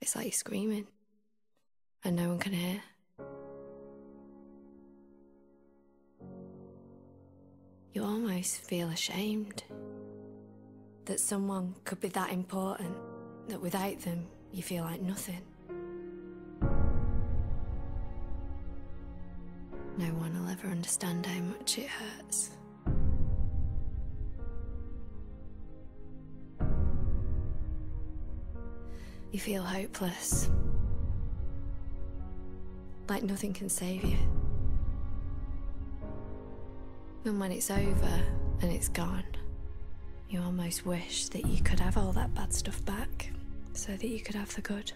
It's like you're screaming and no one can hear. You almost feel ashamed that someone could be that important, that without them you feel like nothing. No one will ever understand how much it hurts. You feel hopeless, like nothing can save you. And when it's over and it's gone, you almost wish that you could have all that bad stuff back so that you could have the good.